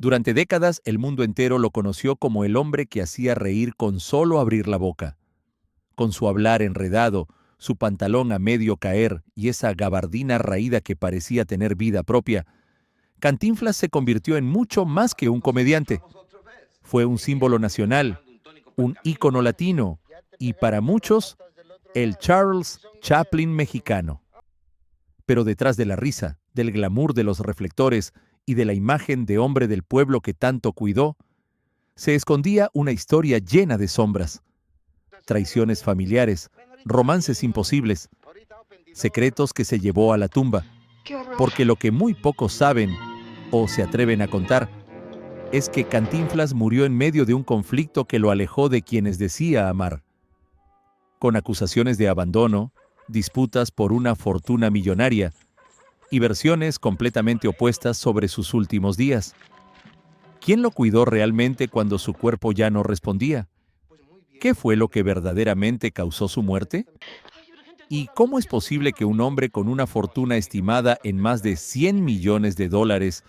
Durante décadas, el mundo entero lo conoció como el hombre que hacía reír con solo abrir la boca. Con su hablar enredado, su pantalón a medio caer y esa gabardina raída que parecía tener vida propia, Cantinflas se convirtió en mucho más que un comediante. Fue un símbolo nacional, un ícono latino y, para muchos, el Charles Chaplin mexicano. Pero detrás de la risa, del glamour de los reflectores y de la imagen de hombre del pueblo que tanto cuidó, se escondía una historia llena de sombras, traiciones familiares, romances imposibles, secretos que se llevó a la tumba, ¡Qué horror! porque lo que muy pocos saben o se atreven a contar es que Cantinflas murió en medio de un conflicto que lo alejó de quienes decía amar, con acusaciones de abandono, disputas por una fortuna millonaria y versiones completamente opuestas sobre sus últimos días. ¿Quién lo cuidó realmente cuando su cuerpo ya no respondía? ¿Qué fue lo que verdaderamente causó su muerte? ¿Y cómo es posible que un hombre con una fortuna estimada en más de 100 millones de dólares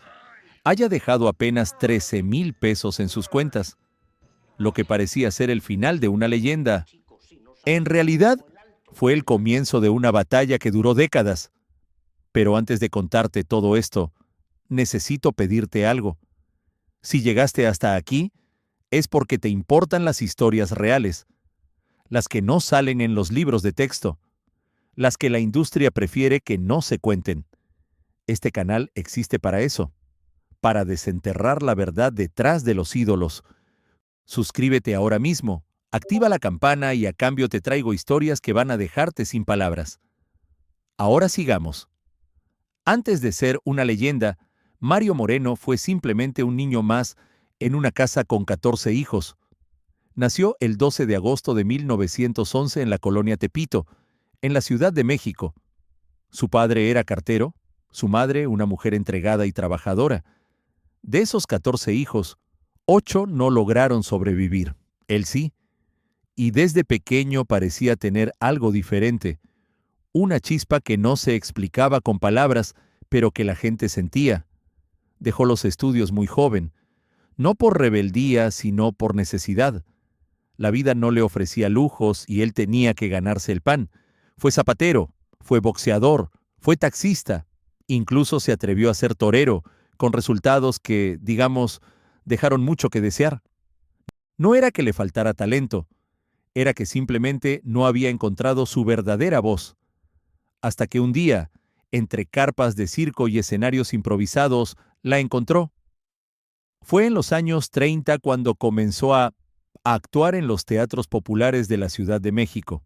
haya dejado apenas 13,000 pesos en sus cuentas? Lo que parecía ser el final de una leyenda, en realidad fue el comienzo de una batalla que duró décadas. Pero antes de contarte todo esto, necesito pedirte algo. Si llegaste hasta aquí, es porque te importan las historias reales, las que no salen en los libros de texto, las que la industria prefiere que no se cuenten. Este canal existe para eso, para desenterrar la verdad detrás de los ídolos. Suscríbete ahora mismo, activa la campana y a cambio te traigo historias que van a dejarte sin palabras. Ahora sigamos. Antes de ser una leyenda, Mario Moreno fue simplemente un niño más en una casa con 14 hijos. Nació el 12 de agosto de 1911 en la colonia Tepito, en la Ciudad de México. Su padre era cartero, su madre una mujer entregada y trabajadora. De esos 14 hijos, 8 no lograron sobrevivir. Él sí. Y desde pequeño parecía tener algo diferente, una chispa que no se explicaba con palabras, pero que la gente sentía. Dejó los estudios muy joven, no por rebeldía, sino por necesidad. La vida no le ofrecía lujos y él tenía que ganarse el pan. Fue zapatero, fue boxeador, fue taxista, incluso se atrevió a ser torero, con resultados que, digamos, dejaron mucho que desear. No era que le faltara talento, era que simplemente no había encontrado su verdadera voz. Hasta que un día, entre carpas de circo y escenarios improvisados, la encontró. Fue en los años 30 cuando comenzó a actuar en los teatros populares de la Ciudad de México.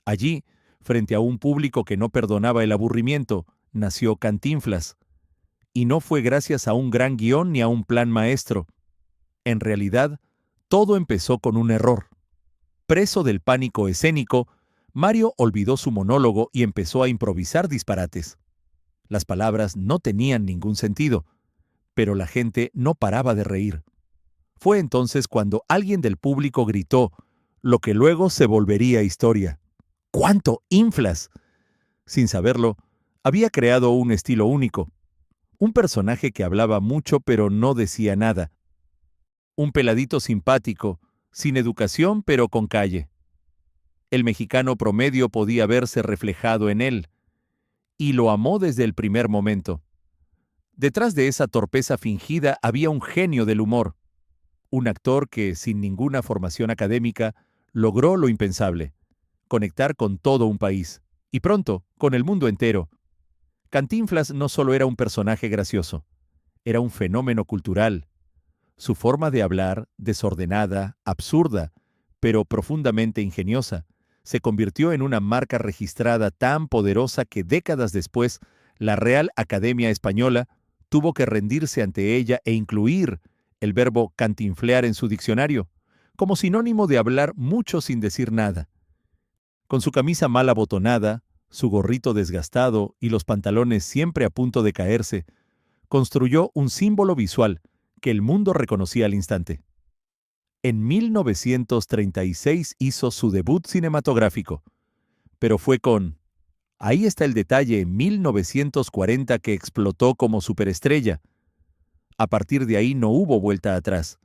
Allí, frente a un público que no perdonaba el aburrimiento, nació Cantinflas. Y no fue gracias a un gran guión ni a un plan maestro. En realidad, todo empezó con un error. Preso del pánico escénico, Mario olvidó su monólogo y empezó a improvisar disparates. Las palabras no tenían ningún sentido, pero la gente no paraba de reír. Fue entonces cuando alguien del público gritó, lo que luego se volvería historia. ¡Cuánto inflas! Sin saberlo, había creado un estilo único. Un personaje que hablaba mucho pero no decía nada. Un peladito simpático, sin educación pero con calle. El mexicano promedio podía verse reflejado en él, y lo amó desde el primer momento. Detrás de esa torpeza fingida había un genio del humor, un actor que, sin ninguna formación académica, logró lo impensable, conectar con todo un país, y pronto, con el mundo entero. Cantinflas no solo era un personaje gracioso, era un fenómeno cultural. Su forma de hablar, desordenada, absurda, pero profundamente ingeniosa, se convirtió en una marca registrada tan poderosa que décadas después, la Real Academia Española tuvo que rendirse ante ella e incluir el verbo cantinflear en su diccionario, como sinónimo de hablar mucho sin decir nada. Con su camisa mal abotonada, su gorrito desgastado y los pantalones siempre a punto de caerse, construyó un símbolo visual que el mundo reconocía al instante. En 1936 hizo su debut cinematográfico, pero fue con Ahí está el detalle, en 1940 que explotó como superestrella. A partir de ahí no hubo vuelta atrás.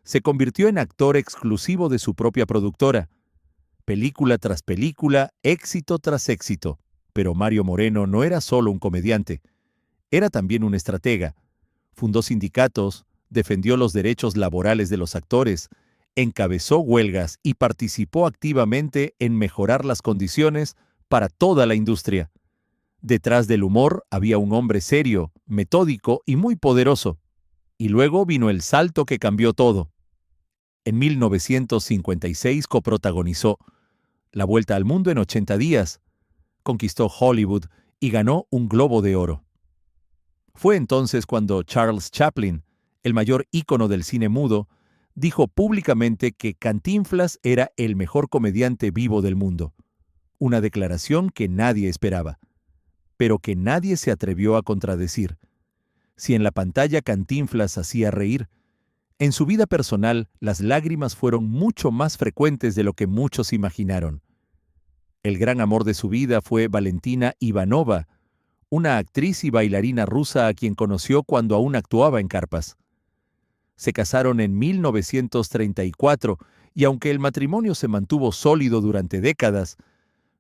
Se convirtió en actor exclusivo de su propia productora. Película tras película, éxito tras éxito. Pero Mario Moreno no era solo un comediante, era también un estratega. Fundó sindicatos, defendió los derechos laborales de los actores, encabezó huelgas y participó activamente en mejorar las condiciones para toda la industria. Detrás del humor había un hombre serio, metódico y muy poderoso. Y luego vino el salto que cambió todo. En 1956 coprotagonizó La Vuelta al Mundo en 80 días, conquistó Hollywood y ganó un Globo de Oro. Fue entonces cuando Charles Chaplin, el mayor ícono del cine mudo, dijo públicamente que Cantinflas era el mejor comediante vivo del mundo. Una declaración que nadie esperaba, pero que nadie se atrevió a contradecir. Si en la pantalla Cantinflas hacía reír, en su vida personal las lágrimas fueron mucho más frecuentes de lo que muchos imaginaron. El gran amor de su vida fue Valentina Ivanova, una actriz y bailarina rusa a quien conoció cuando aún actuaba en carpas. Se casaron en 1934 y aunque el matrimonio se mantuvo sólido durante décadas,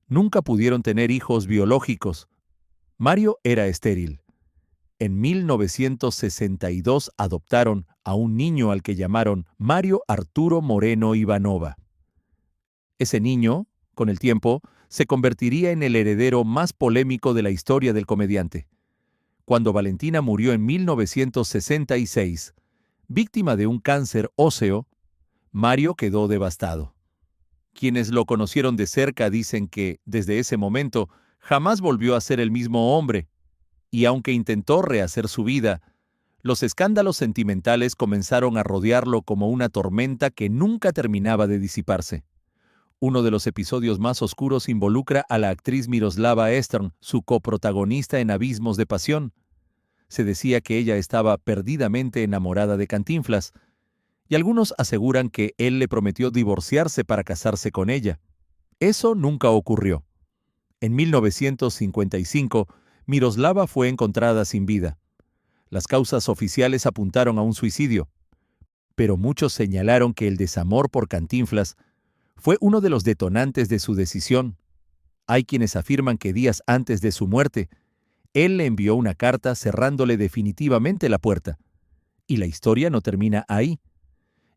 nunca pudieron tener hijos biológicos. Mario era estéril. En 1962 adoptaron a un niño al que llamaron Mario Arturo Moreno Ivanova. Ese niño, con el tiempo, se convertiría en el heredero más polémico de la historia del comediante. Cuando Valentina murió en 1966, víctima de un cáncer óseo, Mario quedó devastado. Quienes lo conocieron de cerca dicen que, desde ese momento, jamás volvió a ser el mismo hombre, y aunque intentó rehacer su vida, los escándalos sentimentales comenzaron a rodearlo como una tormenta que nunca terminaba de disiparse. Uno de los episodios más oscuros involucra a la actriz Miroslava Stern, su coprotagonista en Abismos de Pasión. Se decía que ella estaba perdidamente enamorada de Cantinflas, y algunos aseguran que él le prometió divorciarse para casarse con ella. Eso nunca ocurrió. En 1955, Miroslava fue encontrada sin vida. Las causas oficiales apuntaron a un suicidio, pero muchos señalaron que el desamor por Cantinflas fue uno de los detonantes de su decisión. Hay quienes afirman que días antes de su muerte, él le envió una carta cerrándole definitivamente la puerta. Y la historia no termina ahí.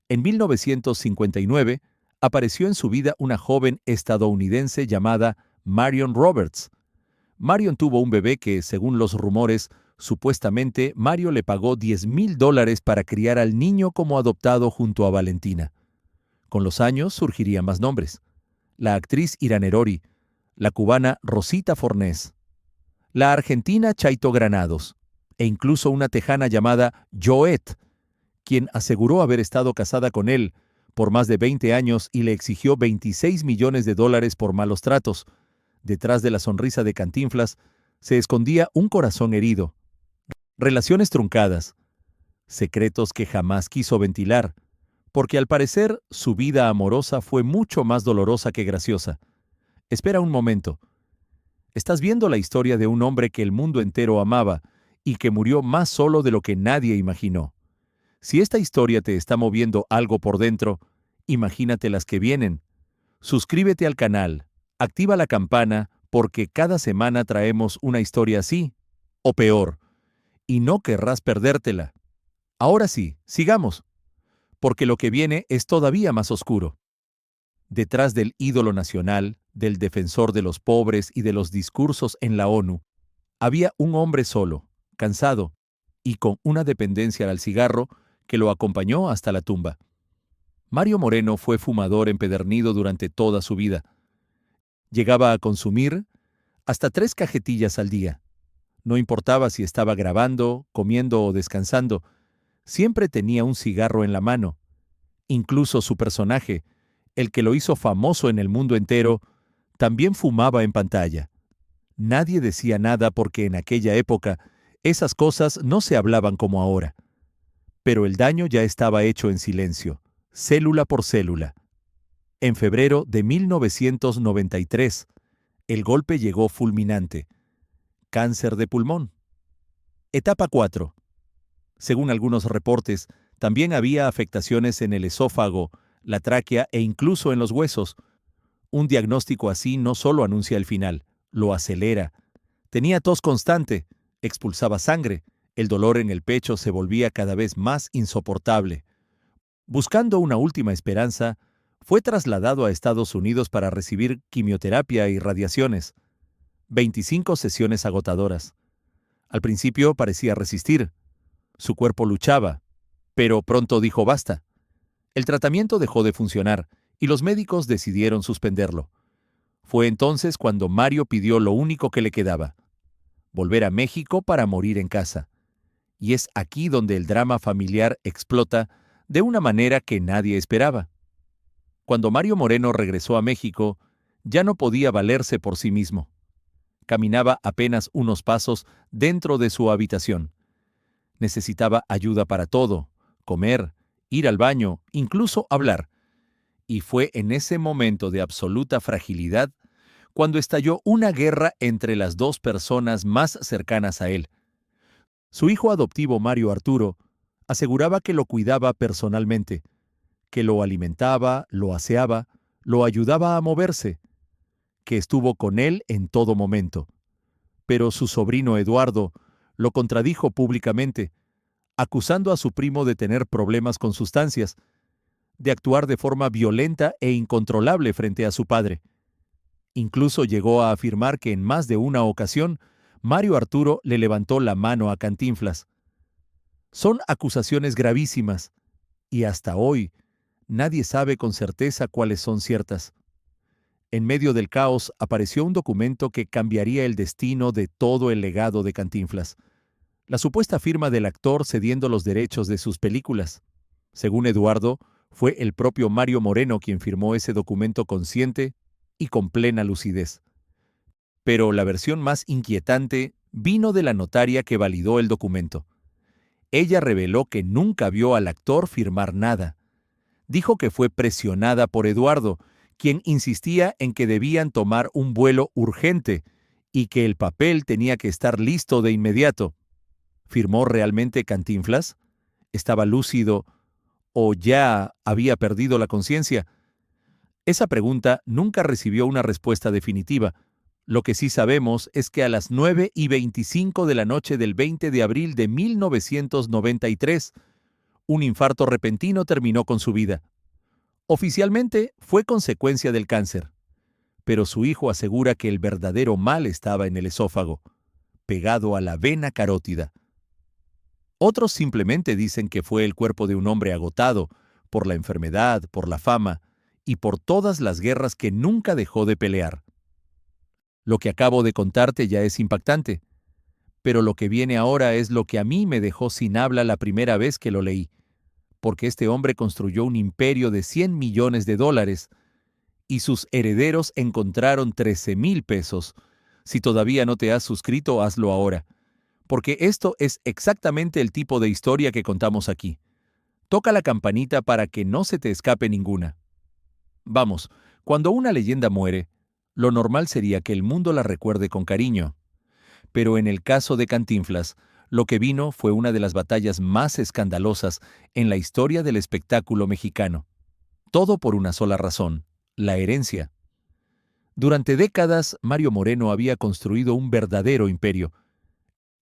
En 1959, apareció en su vida una joven estadounidense llamada Marion Roberts. Marion tuvo un bebé que, según los rumores, supuestamente Mario le pagó $10,000 para criar al niño como adoptado junto a Valentina. Con los años surgirían más nombres: la actriz Ira Nerori, la cubana Rosita Fornés, la argentina Chaito Granados, e incluso una tejana llamada Joette, quien aseguró haber estado casada con él por más de 20 años y le exigió $26 millones por malos tratos. Detrás de la sonrisa de Cantinflas se escondía un corazón herido, relaciones truncadas, secretos que jamás quiso ventilar, porque al parecer su vida amorosa fue mucho más dolorosa que graciosa. Espera un momento. Estás viendo la historia de un hombre que el mundo entero amaba y que murió más solo de lo que nadie imaginó. Si esta historia te está moviendo algo por dentro, imagínate las que vienen. Suscríbete al canal, activa la campana, porque cada semana traemos una historia así, o peor, y no querrás perdértela. Ahora sí, sigamos, porque lo que viene es todavía más oscuro. Detrás del ídolo nacional, del defensor de los pobres y de los discursos en la ONU, había un hombre solo, cansado, y con una dependencia al cigarro que lo acompañó hasta la tumba. Mario Moreno fue fumador empedernido durante toda su vida. Llegaba a consumir hasta 3 cajetillas al día. No importaba si estaba grabando, comiendo o descansando, siempre tenía un cigarro en la mano. Incluso su personaje, el que lo hizo famoso en el mundo entero, también fumaba en pantalla. Nadie decía nada porque en aquella época esas cosas no se hablaban como ahora. Pero el daño ya estaba hecho en silencio, célula por célula. En febrero de 1993, el golpe llegó fulminante. Cáncer de pulmón. Etapa 4. Según algunos reportes, también había afectaciones en el esófago, la tráquea e incluso en los huesos. Un diagnóstico así no solo anuncia el final, lo acelera. Tenía tos constante, expulsaba sangre, el dolor en el pecho se volvía cada vez más insoportable. Buscando una última esperanza, fue trasladado a Estados Unidos para recibir quimioterapia y radiaciones. 25 sesiones agotadoras. Al principio parecía resistir. Su cuerpo luchaba, pero pronto dijo basta. El tratamiento dejó de funcionar y los médicos decidieron suspenderlo. Fue entonces cuando Mario pidió lo único que le quedaba: volver a México para morir en casa. Y es aquí donde el drama familiar explota de una manera que nadie esperaba. Cuando Mario Moreno regresó a México, ya no podía valerse por sí mismo. Caminaba apenas unos pasos dentro de su habitación. Necesitaba ayuda para todo: comer, ir al baño, incluso hablar. Y fue en ese momento de absoluta fragilidad cuando estalló una guerra entre las dos personas más cercanas a él. Su hijo adoptivo Mario Arturo aseguraba que lo cuidaba personalmente, que lo alimentaba, lo aseaba, lo ayudaba a moverse, que estuvo con él en todo momento. Pero su sobrino Eduardo lo contradijo públicamente, acusando a su primo de tener problemas con sustancias, de actuar de forma violenta e incontrolable frente a su padre. Incluso llegó a afirmar que en más de una ocasión Mario Arturo le levantó la mano a Cantinflas. Son acusaciones gravísimas, y hasta hoy nadie sabe con certeza cuáles son ciertas. En medio del caos apareció un documento que cambiaría el destino de todo el legado de Cantinflas: la supuesta firma del actor cediendo los derechos de sus películas. Según Eduardo, fue el propio Mario Moreno quien firmó ese documento consciente y con plena lucidez. Pero la versión más inquietante vino de la notaria que validó el documento. Ella reveló que nunca vio al actor firmar nada. Dijo que fue presionada por Eduardo, quien insistía en que debían tomar un vuelo urgente y que el papel tenía que estar listo de inmediato. ¿Firmó realmente Cantinflas? ¿Estaba lúcido o ya había perdido la conciencia? Esa pregunta nunca recibió una respuesta definitiva. Lo que sí sabemos es que a las 9:25 de la noche del 20 de abril de 1993, un infarto repentino terminó con su vida. Oficialmente fue consecuencia del cáncer, pero su hijo asegura que el verdadero mal estaba en el esófago, pegado a la vena carótida. Otros simplemente dicen que fue el cuerpo de un hombre agotado por la enfermedad, por la fama y por todas las guerras que nunca dejó de pelear. Lo que acabo de contarte ya es impactante, pero lo que viene ahora es lo que a mí me dejó sin habla la primera vez que lo leí, porque este hombre construyó un imperio de 100 millones de dólares y sus herederos encontraron 13,000 pesos. Si todavía no te has suscrito, hazlo ahora, porque esto es exactamente el tipo de historia que contamos aquí. Toca la campanita para que no se te escape ninguna. Vamos, cuando una leyenda muere, lo normal sería que el mundo la recuerde con cariño. Pero en el caso de Cantinflas, lo que vino fue una de las batallas más escandalosas en la historia del espectáculo mexicano. Todo por una sola razón: la herencia. Durante décadas, Mario Moreno había construido un verdadero imperio.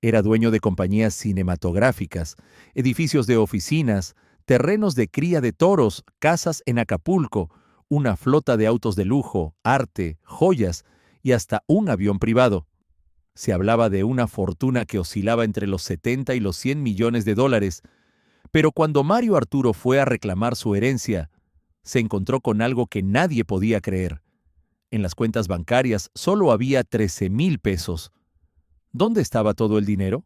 Era dueño de compañías cinematográficas, edificios de oficinas, terrenos de cría de toros, casas en Acapulco, una flota de autos de lujo, arte, joyas y hasta un avión privado. Se hablaba de una fortuna que oscilaba entre los 70 y los 100 millones de dólares, pero cuando Mario Arturo fue a reclamar su herencia, se encontró con algo que nadie podía creer. En las cuentas bancarias solo había 13,000 pesos. ¿Dónde estaba todo el dinero?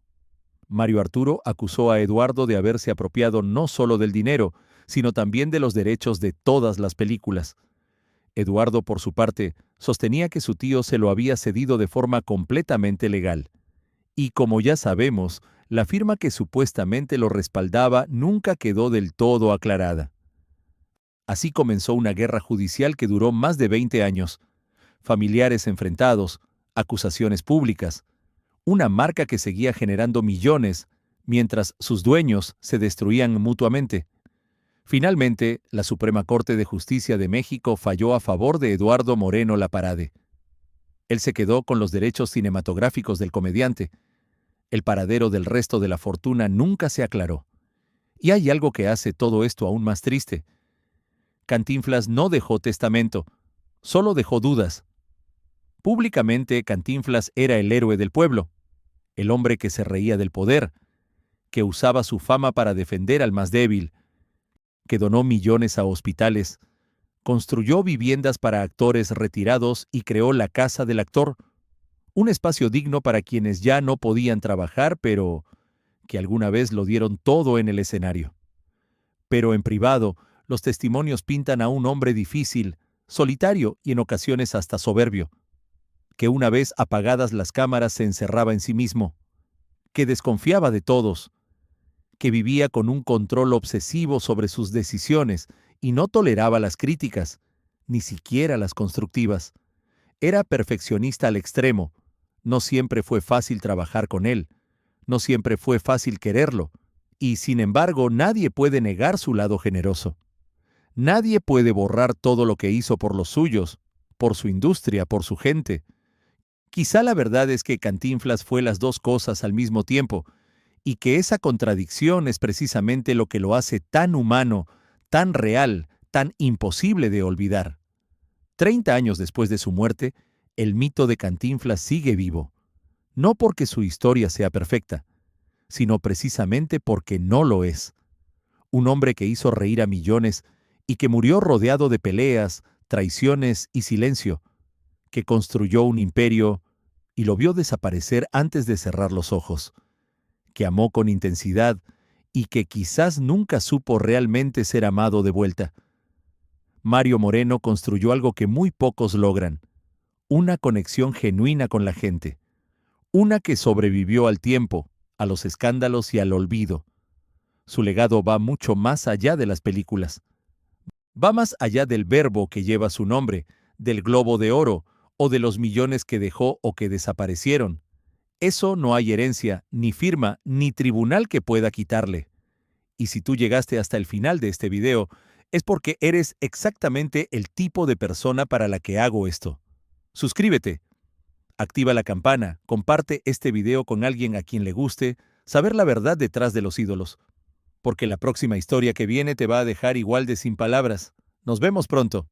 Mario Arturo acusó a Eduardo de haberse apropiado no solo del dinero, sino también de los derechos de todas las películas. Eduardo, por su parte, sostenía que su tío se lo había cedido de forma completamente legal. Y como ya sabemos, la firma que supuestamente lo respaldaba nunca quedó del todo aclarada. Así comenzó una guerra judicial que duró más de 20 años. Familiares enfrentados, acusaciones públicas, una marca que seguía generando millones, mientras sus dueños se destruían mutuamente. Finalmente, la Suprema Corte de Justicia de México falló a favor de Eduardo Moreno Laparade. Él se quedó con los derechos cinematográficos del comediante. El paradero del resto de la fortuna nunca se aclaró. Y hay algo que hace todo esto aún más triste. Cantinflas no dejó testamento, solo dejó dudas. Públicamente, Cantinflas era el héroe del pueblo, el hombre que se reía del poder, que usaba su fama para defender al más débil, que donó millones a hospitales, construyó viviendas para actores retirados y creó la Casa del Actor, un espacio digno para quienes ya no podían trabajar, pero que alguna vez lo dieron todo en el escenario. Pero en privado, los testimonios pintan a un hombre difícil, solitario y en ocasiones hasta soberbio, que una vez apagadas las cámaras se encerraba en sí mismo, que desconfiaba de todos, que vivía con un control obsesivo sobre sus decisiones y no toleraba las críticas, ni siquiera las constructivas. Era perfeccionista al extremo. No siempre fue fácil trabajar con él, no siempre fue fácil quererlo, y sin embargo nadie puede negar su lado generoso. Nadie puede borrar todo lo que hizo por los suyos, por su industria, por su gente. Quizá la verdad es que Cantinflas fue las dos cosas al mismo tiempo, y que esa contradicción es precisamente lo que lo hace tan humano, tan real, tan imposible de olvidar. 30 años después de su muerte, el mito de Cantinflas sigue vivo, no porque su historia sea perfecta, sino precisamente porque no lo es. Un hombre que hizo reír a millones y que murió rodeado de peleas, traiciones y silencio, que construyó un imperio y lo vio desaparecer antes de cerrar los ojos, que amó con intensidad y que quizás nunca supo realmente ser amado de vuelta. Mario Moreno construyó algo que muy pocos logran, una conexión genuina con la gente, una que sobrevivió al tiempo, a los escándalos y al olvido. Su legado va mucho más allá de las películas. Va más allá del verbo que lleva su nombre, del Globo de Oro, o de los millones que dejó o que desaparecieron. Eso no hay herencia, ni firma, ni tribunal que pueda quitarle. Y si tú llegaste hasta el final de este video, es porque eres exactamente el tipo de persona para la que hago esto. Suscríbete, activa la campana, comparte este video con alguien a quien le guste saber la verdad detrás de los ídolos, porque la próxima historia que viene te va a dejar igual de sin palabras. Nos vemos pronto.